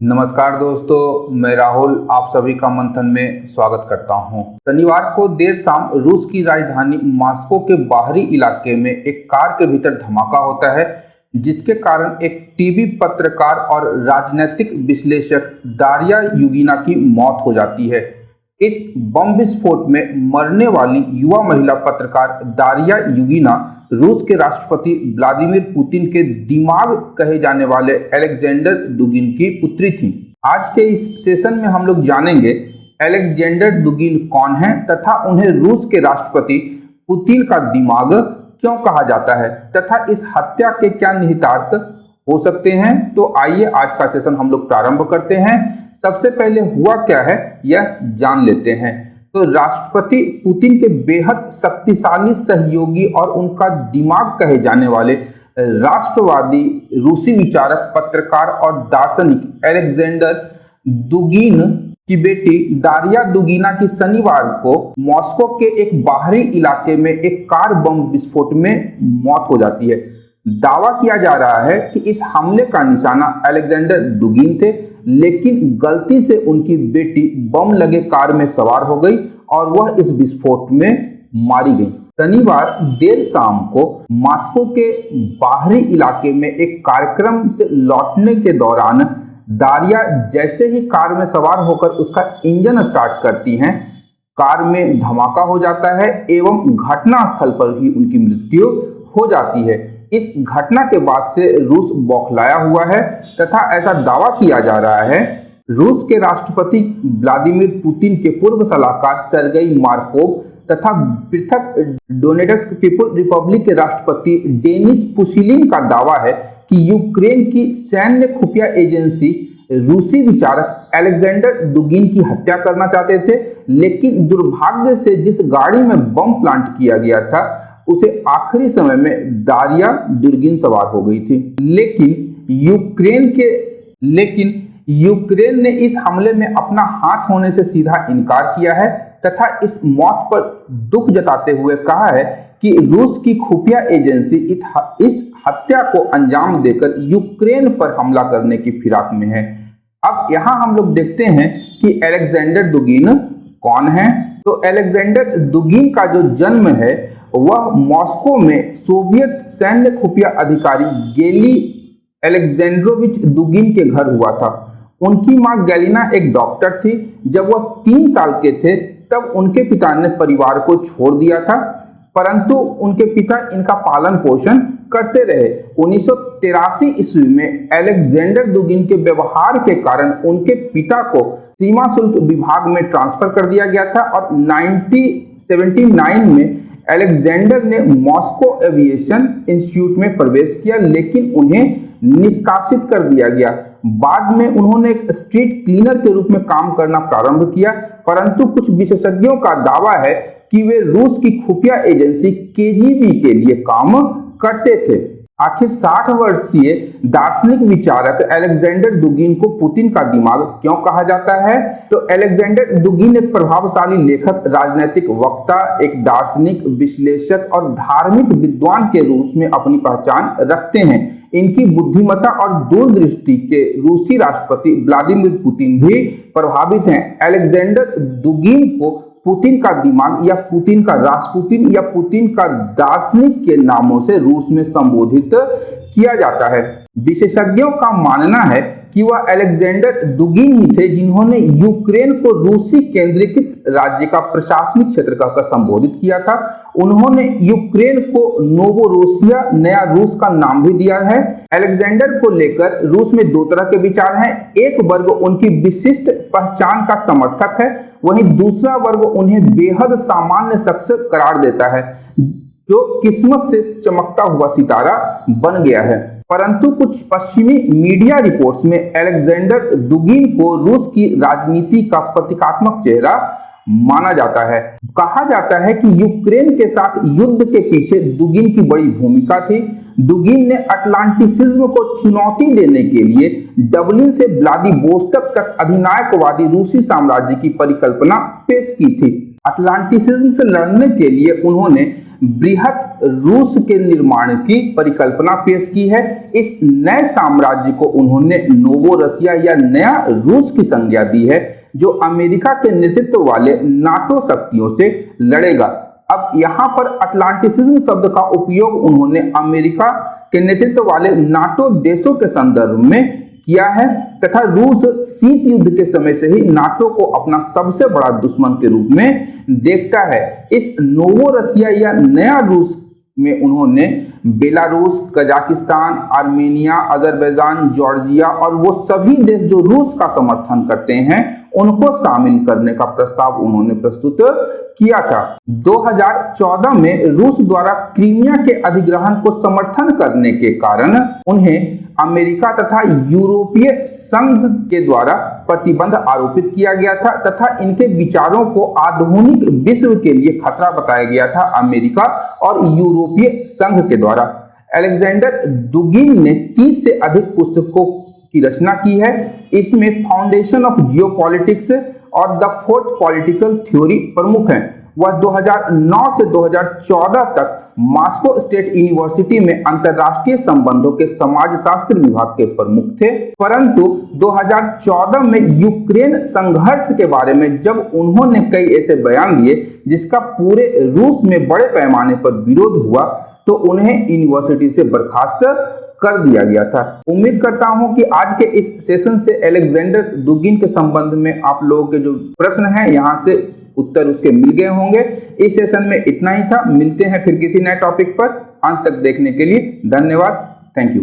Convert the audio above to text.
नमस्कार दोस्तों, मैं राहुल आप सभी का मंथन में स्वागत करता हूं। शनिवार को देर शाम रूस की राजधानी मॉस्को के बाहरी इलाके में एक कार के भीतर धमाका होता है, जिसके कारण एक टीवी पत्रकार और राजनीतिक विश्लेषक दारिया युगीना की मौत हो जाती है। इस बम विस्फोट में मरने वाली युवा महिला पत्रकार दारिया युगीना रूस के राष्ट्रपति व्लादिमीर पुतिन के दिमाग कहे जाने वाले अलेक्जेंडर दुगिन की पुत्री थी। आज के इस सेशन में हम लोग जानेंगे अलेक्जेंडर दुगिन कौन है तथा उन्हें रूस के राष्ट्रपति पुतिन का दिमाग क्यों कहा जाता है तथा इस हत्या के क्या निहितार्थ हो सकते हैं। तो आइए आज का सेशन हम लोग प्रारंभ करते हैं। सबसे पहले हुआ क्या है यह जान लेते हैं। तो राष्ट्रपति पुतिन के बेहद शक्तिशाली सहयोगी और उनका दिमाग कहे जाने वाले राष्ट्रवादी रूसी विचारक, पत्रकार और दार्शनिक अलेक्जेंडर दुगिन की बेटी दारिया दुगिना की शनिवार को मॉस्को के एक बाहरी इलाके में एक कार बम विस्फोट में मौत हो जाती है। दावा किया जा रहा है कि इस हमले का निशाना अलेक्जेंडर दुगिन थे, लेकिन गलती से उनकी बेटी बम लगे कार में सवार हो गई और वह इस विस्फोट में मारी गई। शनिवार देर शाम को मॉस्को के बाहरी इलाके में एक कार्यक्रम से लौटने के दौरान दारिया जैसे ही कार में सवार होकर उसका इंजन स्टार्ट करती हैं, कार में धमाका हो जाता है एवं घटनास्थल पर ही उनकी मृत्यु हो जाती है। इस घटना के बाद से रूस बौखलाया हुआ है तथा ऐसा दावा किया जा रहा है रूस के राष्ट्रपति व्लादिमीर पुतिन के पूर्व सलाहकार सर्गेई मार्कोव तथा पृथक डोनेट्स्क पीपुल्स रिपब्लिक के राष्ट्रपति डेनिस पुशिलिन का दावा है कि यूक्रेन की सैन्य खुफिया एजेंसी रूसी विचारक अलेक्जेंडर दुगिन की हत्या करना चाहते थे, लेकिन दुर्भाग्य से जिस गाड़ी में बम प्लांट किया गया था उसे आखिरी समय में दारिया दुगिन सवार हो गई थी। लेकिन यूक्रेन ने इस हमले में अपना हाथ होने से सीधा इनकार किया है तथा इस मौत पर दुख जताते हुए कहा है कि रूस की खुफिया एजेंसी इस हत्या को अंजाम देकर यूक्रेन पर हमला करने की फिराक में है। अब यहाँ हम लोग देखते हैं कि अलेक्जेंडर दुगिन कौन है। तो अलेक्जेंडर दुगिन का जो जन्म है वह मॉस्को में सोवियत सैन्य खुफिया अधिकारी गेली अलेक्जेंड्रोविच दुगिन के घर हुआ था। उनकी मां गैलिना एक डॉक्टर थी। जब वह 3 साल के थे तब उनके पिता ने परिवार को छोड़ दिया था, परंतु उनके पिता इनका पालन पोषण करते रहे। 1983 ईस्वी में अलेक्जेंडर दुगिन के व्यवहार के कारण उनके पिता को सीमा शुल्क विभाग में ट्रांसफर कर दिया गया था और 1979 में अलेक्जेंडर ने मॉस्को एविएशन इंस्टीट्यूट में प्रवेश किया, लेकिन उन्हें निष्कासित कर दिया गया। बाद में उन्होंने एक स्ट्रीट क्लीनर के रूप में काम करना प्रारंभ किया, परंतु कुछ विशेषज्ञों का दावा है कि वे रूस की खुफिया एजेंसी केजीबी के लिए काम करते थे। आखिर 60 वर्षीय दार्शनिक विचारक अलेक्जेंडर दुगिन को पुतिन का दिमाग क्यों कहा जाता है। तो अलेक्जेंडर दुगिन एक प्रभावशाली लेखक, राजनीतिक वक्ता, एक दार्शनिक विश्लेषक और धार्मिक विद्वान के रूप में अपनी पहचान रखते हैं। इनकी बुद्धिमत्ता और दूरदृष्टि के रूसी राष्ट्रपति व्लादिमीर पुतिन भी प्रभावित हैं। अलेक्जेंडर दुगिन को पुतिन का दिमाग या पुतिन का रास्पुतिन या पुतिन का दार्शनिक के नामों से रूस में संबोधित किया जाता है। विशेषज्ञों का मानना है कि वह अलेक्जेंडर दुगिन ही थे जिन्होंने यूक्रेन को रूसी केंद्रीकृत राज्य का प्रशासनिक क्षेत्र कहकर संबोधित किया था। उन्होंने यूक्रेन को नोवोरोसिया, नया रूस का नाम भी दिया है। अलेक्जेंडर को लेकर रूस में 2 तरह के विचार हैं। एक वर्ग उनकी विशिष्ट पहचान का समर्थक है, वहीं दूसरा वर्ग उन्हें बेहद सामान्य शख्स करार देता है जो किस्मत से चमकता हुआ सितारा बन गया है। परंतु कुछ पश्चिमी मीडिया रिपोर्ट्स में अलेक्जेंडर दुगिन को रूस की राजनीति का प्रतीकात्मक चेहरा माना जाता है। कहा जाता है कि यूक्रेन के साथ युद्ध के पीछे दुगिन की बड़ी भूमिका थी। दुगिन ने अटलांटिसिज्म को चुनौती देने के लिए डबलिन से व्लादिवोस्तोक तक अधिनायकवादी रूसी साम्राज्य की परिकल्पना पेश की थी। अटलांटिसिज्म से लड़ने के लिए उन्होंने बृहत रूस के निर्माण की परिकल्पना पेश की है। इस नए साम्राज्य को उन्होंने नोवो रसिया या नया रूस की संज्ञा दी है, जो अमेरिका के नेतृत्व वाले नाटो शक्तियों से लड़ेगा। अब यहाँ पर अटलांटिसिज्म शब्द का उपयोग उन्होंने अमेरिका के नेतृत्व वाले नाटो देशों के संदर्भ में किया है तथा रूस शीत युद्ध के समय से ही नाटो को अपना सबसे बड़ा दुश्मन के रूप में देखता है। इस नोवो रसिया या नया रूस में उन्होंने Belarus, Kazakhstan, Armenia, Azerbaijan, Georgia और वो सभी देश जो रूस का समर्थन करते हैं उनको शामिल करने का प्रस्ताव उन्होंने प्रस्तुत किया था। 2014 में रूस द्वारा क्रीमिया के अधिग्रहण को समर्थन करने के कारण उन्हें अमेरिका तथा यूरोपीय संघ के द्वारा प्रतिबंध आरोपित किया गया था तथा इनके विचारों को आधुनिक विश्व के लिए खतरा बताया गया था अमेरिका और यूरोपीय संघ के द्वारा। अलेक्जेंडर दुगिन ने 30 से अधिक पुस्तकों की रचना की है। इसमें फाउंडेशन ऑफ जियोपॉलिटिक्स और द फोर्थ पॉलिटिकल थ्योरी प्रमुख हैं। वह 2009 से 2014 तक मॉस्को स्टेट यूनिवर्सिटी में अंतर्राष्ट्रीय संबंधों के समाजशास्त्र विभाग के प्रमुख थे, परंतु 2014 में यूक्रेन संघर्ष के बारे में जब उन्होंने कई ऐसे बयान दिए जिसका पूरे रूस में बड़े पैमाने पर विरोध हुआ तो उन्हें यूनिवर्सिटी से बर्खास्त कर दिया गया था। उम्मीद करता हूं कि आज के इस सेशन से अलेक्जेंडर दुगिन के संबंध में आप लोगों के जो प्रश्न हैं यहां से उत्तर उसके मिल गए होंगे। इस सेशन में इतना ही था। मिलते हैं फिर किसी नए टॉपिक पर। अंत तक देखने के लिए धन्यवाद। Thank you.